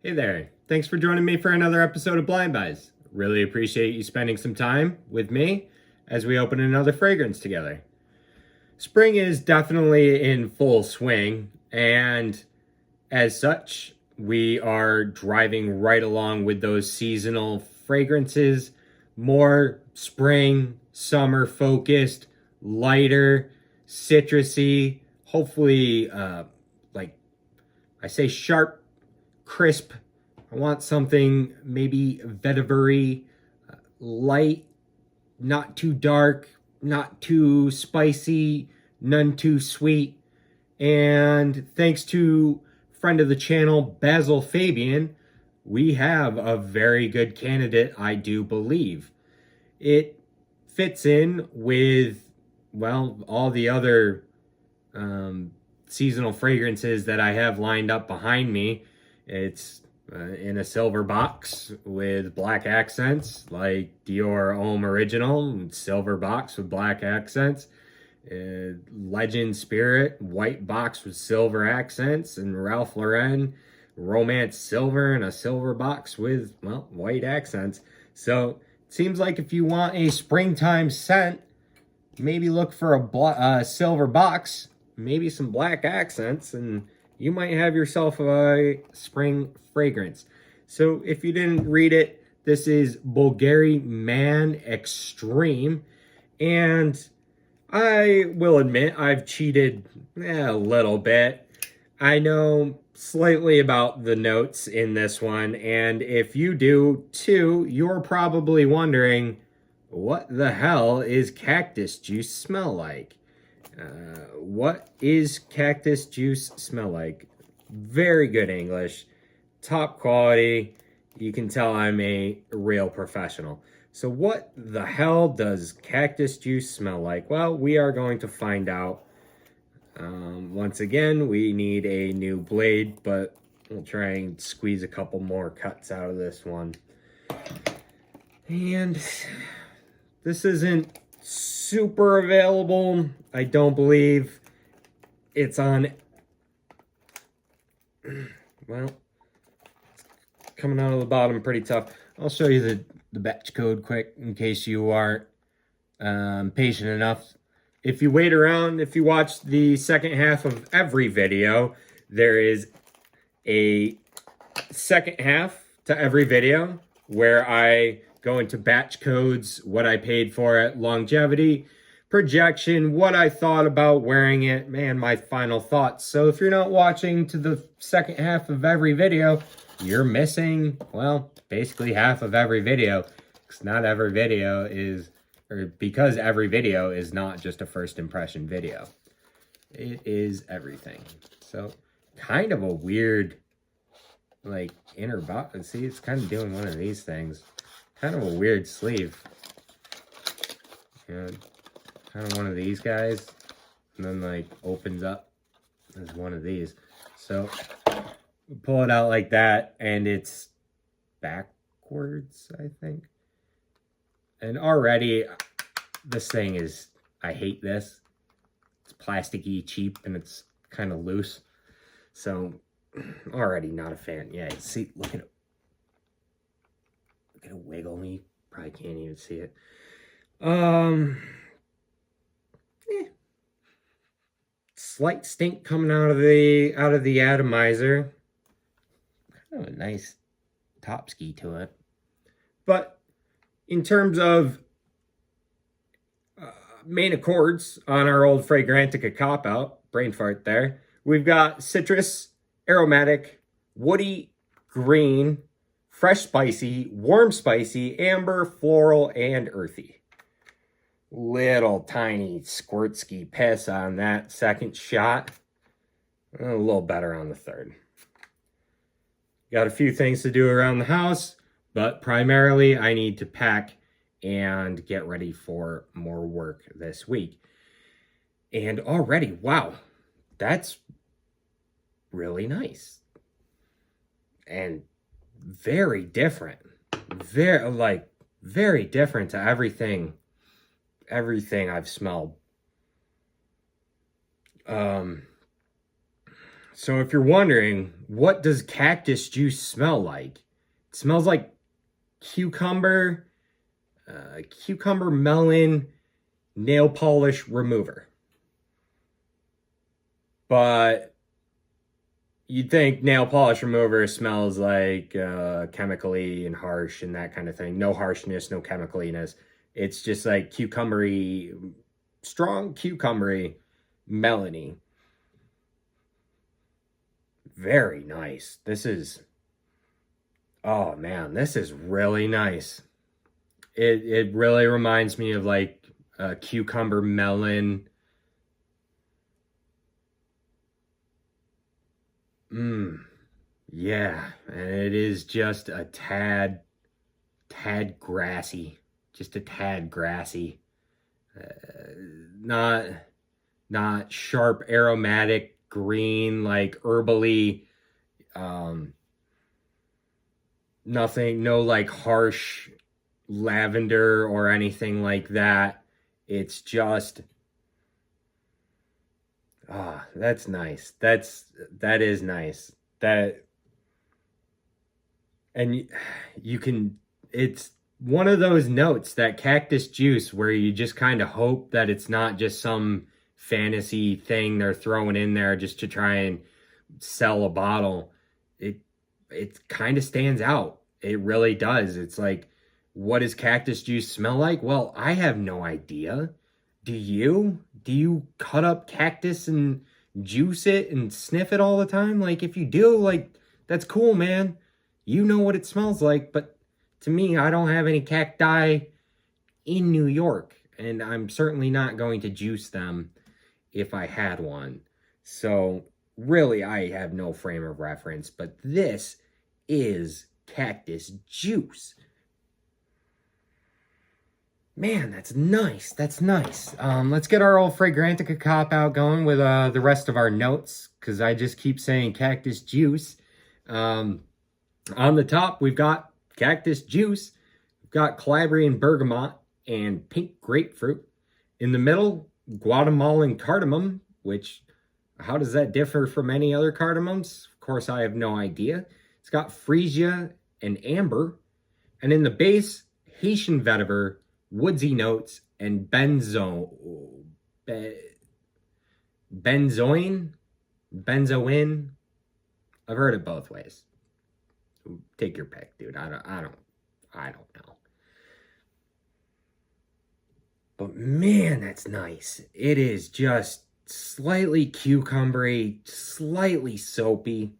Hey there. Thanks for joining me for another episode of Blind Buys. Really appreciate you spending some time with me as we open another fragrance together. Spring is definitely in full swing, and as such, we are driving right along with those seasonal fragrances, more spring, summer focused, lighter, citrusy, hopefully like I say sharp, crisp. I want something maybe vetivery, light, not too dark, not too spicy, none too sweet. And thanks to friend of the channel, Basil Fabian, we have a very good candidate, I do believe. It fits in with, well, all the other seasonal fragrances that I have lined up behind me. It's in a silver box with black accents, like Dior Homme Original, silver box with black accents. Legend Spirit, white box with silver accents, and Ralph Lauren Romance Silver in a silver box with, well, white accents. So it seems like if you want a springtime scent, maybe look for a silver box, maybe some black accents, and you might have yourself a spring fragrance. So if you didn't read it, this is Bvlgari Man Extreme, and I will admit I've cheated a little bit. I know slightly about the notes in this one, and if you do too, you're probably wondering, what the hell is cactus juice smell like? What is cactus juice smell like? Very good English, top quality. You can tell I'm a real professional. So what the hell does cactus juice smell like? Well, we are going to find out. Once again, we need a new blade, but we'll try and squeeze a couple more cuts out of this one. And this isn't super available. I don't believe it's on. Well, it's coming out of the bottom pretty tough. I'll show you the batch code quick in case you aren't patient enough. If you wait around, if you watch the second half of every video, there is a second half to every video where I go into batch codes, what I paid for it, longevity, projection, what I thought about wearing it, man, my final thoughts. So if you're not watching to the second half of every video, you're missing, well, basically half of every video. Because not every video is, or because every video is not just a first impression video. It is everything. So kind of a weird, like, inner box. See, it's kind of doing one of these things. Kind of a weird sleeve. You know, kind of one of these guys. And then, like, opens up as one of these. So we pull it out like that, and it's backwards, I think. And already, this thing is, I hate this. It's plasticky, cheap, and it's kind of loose. So, already not a fan. Yeah, see, look at it. Look at it wiggle me. Probably can't even see it. Slight stink coming out of the atomizer. Kind of a nice top ski to it. But in terms of main accords on our old Fragrantica cop-out, brain fart there, we've got citrus, aromatic, woody, green, fresh spicy, warm spicy, amber, floral, and earthy. Little tiny squirtski piss on that second shot. A little better on the third. Got a few things to do around the house, but primarily I need to pack and get ready for more work this week. And already, wow, that's really nice. And very different. Very different to everything I've smelled. So if you're wondering, what does cactus juice smell like? It smells like cucumber, cucumber melon nail polish remover. But you'd think nail polish remover smells like chemically and harsh and that kind of thing. No harshness, no chemicaliness. It's just like cucumbery, strong cucumbery melony. Very nice. Oh man, this is really nice. It really reminds me of like a cucumber melon. Mmm. Yeah, and it is just a tad grassy. Just a tad grassy. Uh, not not sharp aromatic green like herbally. Um, Nothing, no like harsh lavender or anything like that. It's just that's nice. That is nice. That and you can it's one of those notes, that cactus juice, where you just kind of hope that it's not just some fantasy thing they're throwing in there just to try and sell a bottle. It it kind of stands out. It really does. It's like, what does cactus juice smell like? Well, I have no idea. Do you? Do you cut up cactus and juice it and sniff it all the time? Like, if you do, like, that's cool, man. You know what it smells like, but to me, I don't have any cacti in New York, and I'm certainly not going to juice them if I had one. So, really, I have no frame of reference, but this is cactus juice. Man, that's nice. That's nice. Let's get our old Fragrantica cop out going with the rest of our notes, because I just keep saying cactus juice. On the top, we've got cactus juice. We've got Calabrian bergamot and pink grapefruit. In the middle, Guatemalan cardamom, which, how does that differ from any other cardamoms? Of course, I have no idea. It's got freesia and amber. And in the base, Haitian vetiver, woodsy notes, and benzoin. I've heard it both ways. Take your pick, dude. I don't know. But man, that's nice. It is just slightly cucumbery, slightly soapy.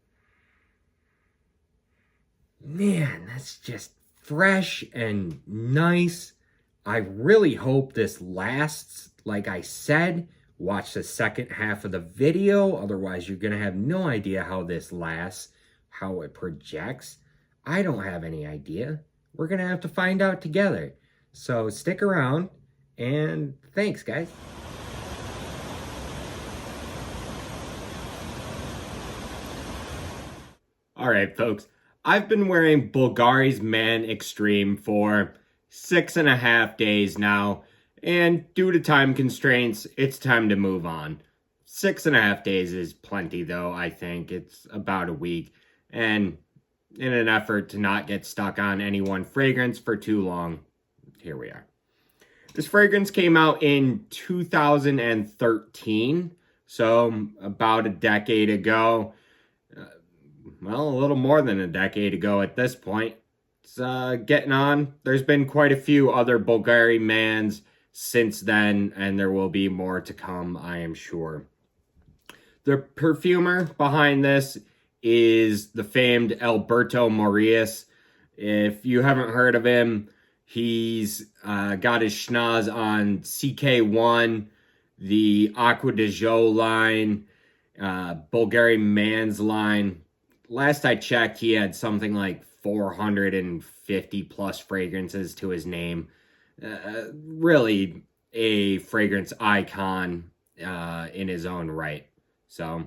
Man, that's just fresh and nice. I really hope this lasts. Like I said, watch the second half of the video. Otherwise, you're going to have no idea how this lasts, how it projects. I don't have any idea. We're going to have to find out together. So stick around, and thanks, guys. All right, folks. I've been wearing Bvlgari's Man Extreme for 6.5 days now, and due to time constraints, it's time to move on. 6.5 days is plenty, though. I think it's about a week, and in an effort to not get stuck on any one fragrance for too long, here we are. This fragrance came out in 2013, so about a decade ago. Well, a little more than a decade ago at this point. It's getting on. There's been quite a few other Bvlgari mans since then, and there will be more to come, I am sure. The perfumer behind this is the famed Alberto Morillas. If you haven't heard of him, he's got his schnoz on CK1, the Aqua de Jo line, Bvlgari Mans line. Last I checked, he had something like 450 plus fragrances to his name. Really a fragrance icon in his own right. So,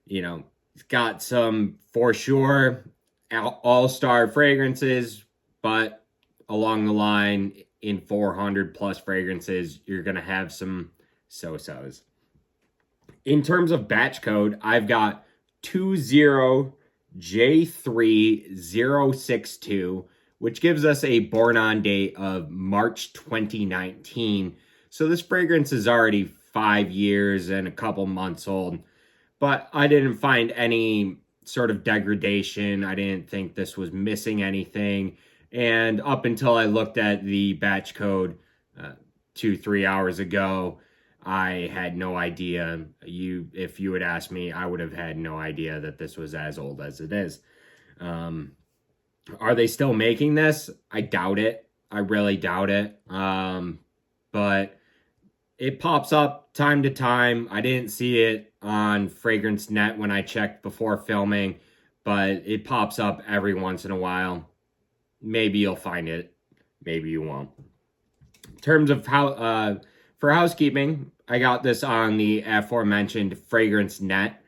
you know, he's got some, for sure, all-star fragrances, but along the line, in 400 plus fragrances, you're going to have some so-sos. In terms of batch code, I've got 20J3062, which gives us a born on date of March 2019. So this fragrance is already 5 years and a couple months old, but I didn't find any sort of degradation. I didn't think this was missing anything. And up until I looked at the batch code 2-3 hours ago, I had no idea. If you had asked me, I would have had no idea that this was as old as it is. Are they still making this? I doubt it. I really doubt it. But it pops up time to time. I didn't see it on Fragrance Net when I checked before filming, but it pops up every once in a while. Maybe you'll find it. Maybe you won't. In terms of for housekeeping, I got this on the aforementioned Fragrance Net.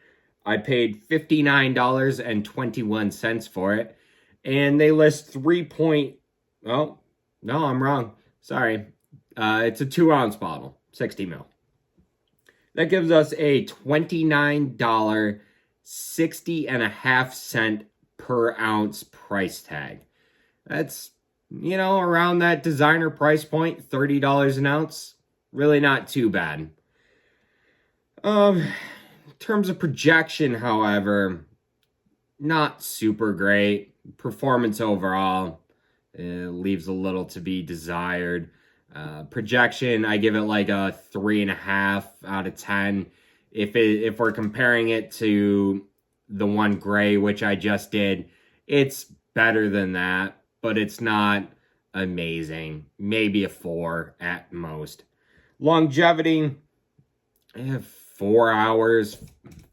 I paid $59.21 for it, and they list oh, no, I'm wrong. Sorry. It's a 2-ounce bottle, 60 ml. That gives us a $29, 60.5 per ounce price tag. That's, around that designer price point, $30 an ounce. Really not too bad. In terms of projection, however, not super great. Performance overall leaves a little to be desired. Projection, I give it like a 3.5 out of 10. If we're comparing it to the one gray, which I just did, it's better than that, but it's not amazing. Maybe a 4 at most. Longevity, 4 hours,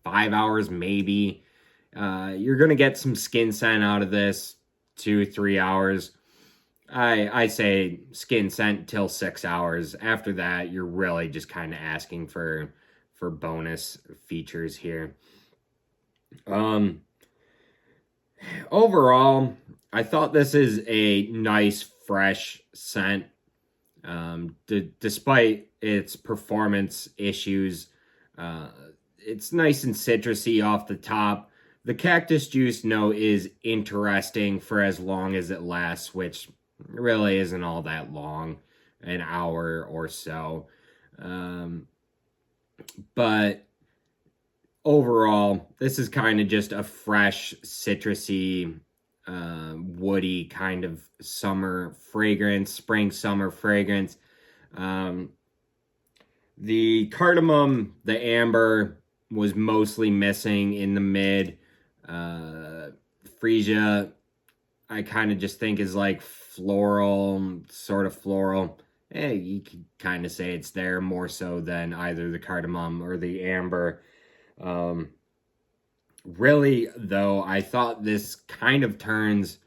5 hours maybe. You're going to get some skin scent out of this, 2-3 hours. I say skin scent till 6 hours. After that, you're really just kind of asking for bonus features here. Overall, I thought this is a nice, fresh scent. Despite its performance issues, it's nice and citrusy off the top. The cactus juice note is interesting for as long as it lasts, which really isn't all that long, an hour or so. But overall, this is kind of just a fresh, citrusy, woody kind of summer fragrance, spring-summer fragrance. The cardamom, the amber, was mostly missing in the mid. Freesia, I kind of just think is like floral, sort of floral. You could kind of say it's there more so than either the cardamom or the amber. Really, though, I thought this kind of turns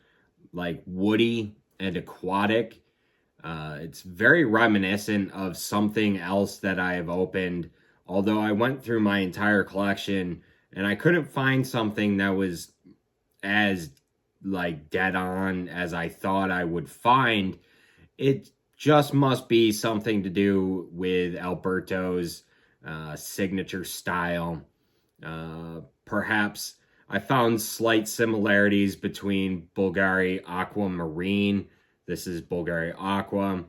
like woody and aquatic. It's very reminiscent of something else that I have opened, although I went through my entire collection and I couldn't find something that was as like dead on as I thought I would find. It just must be something to do with Alberto's signature style. Perhaps I found slight similarities between Bvlgari Aquamarine. This is Bvlgari Aqua.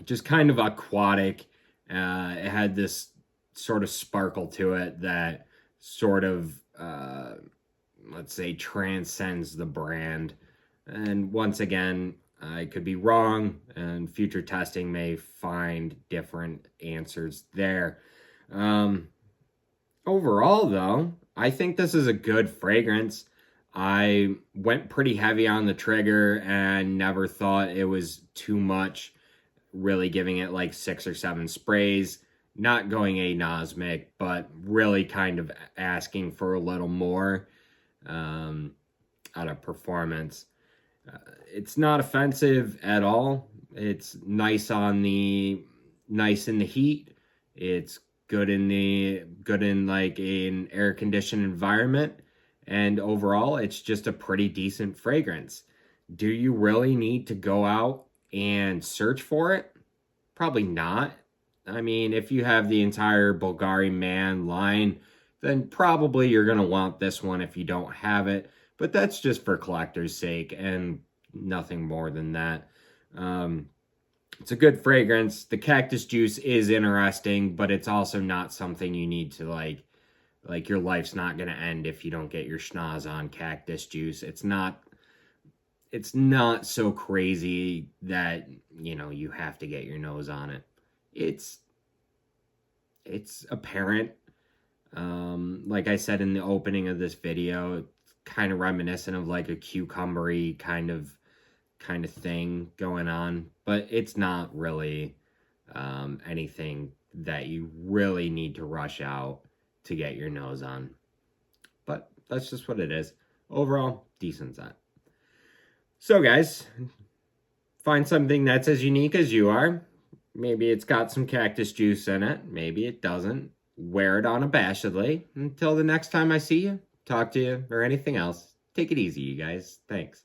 Just kind of aquatic. It had this sort of sparkle to it that sort of, let's say, transcends the brand. And once again, I could be wrong, and future testing may find different answers there. Overall, though, I think this is a good fragrance. I went pretty heavy on the trigger and never thought it was too much, really giving it like 6 or 7 sprays. Not going anosmic, but really kind of asking for a little more out of performance. It's not offensive at all. It's nice in the heat. It's good in like an air conditioned environment, and overall it's just a pretty decent fragrance. Do you really need to go out and search for it? Probably not. I mean, if you have the entire Bvlgari Man line, then probably you're going to want this one if you don't have it. But that's just for collector's sake and nothing more than that. It's a good fragrance. The cactus juice is interesting, but it's also not something you need to like your life's not going to end if you don't get your schnoz on cactus juice. It's not so crazy that, you know, you have to get your nose on it. It's apparent. Like I said in the opening of this video, it's kind of reminiscent of like a cucumbery kind of thing going on, but it's not really anything that you really need to rush out to get your nose on. But that's just what it is. Overall, decent scent. So guys, find something that's as unique as you are. Maybe it's got some cactus juice in it. Maybe it doesn't. Wear it unabashedly. Until the next time I see you, talk to you, or anything else, take it easy, you guys. Thanks.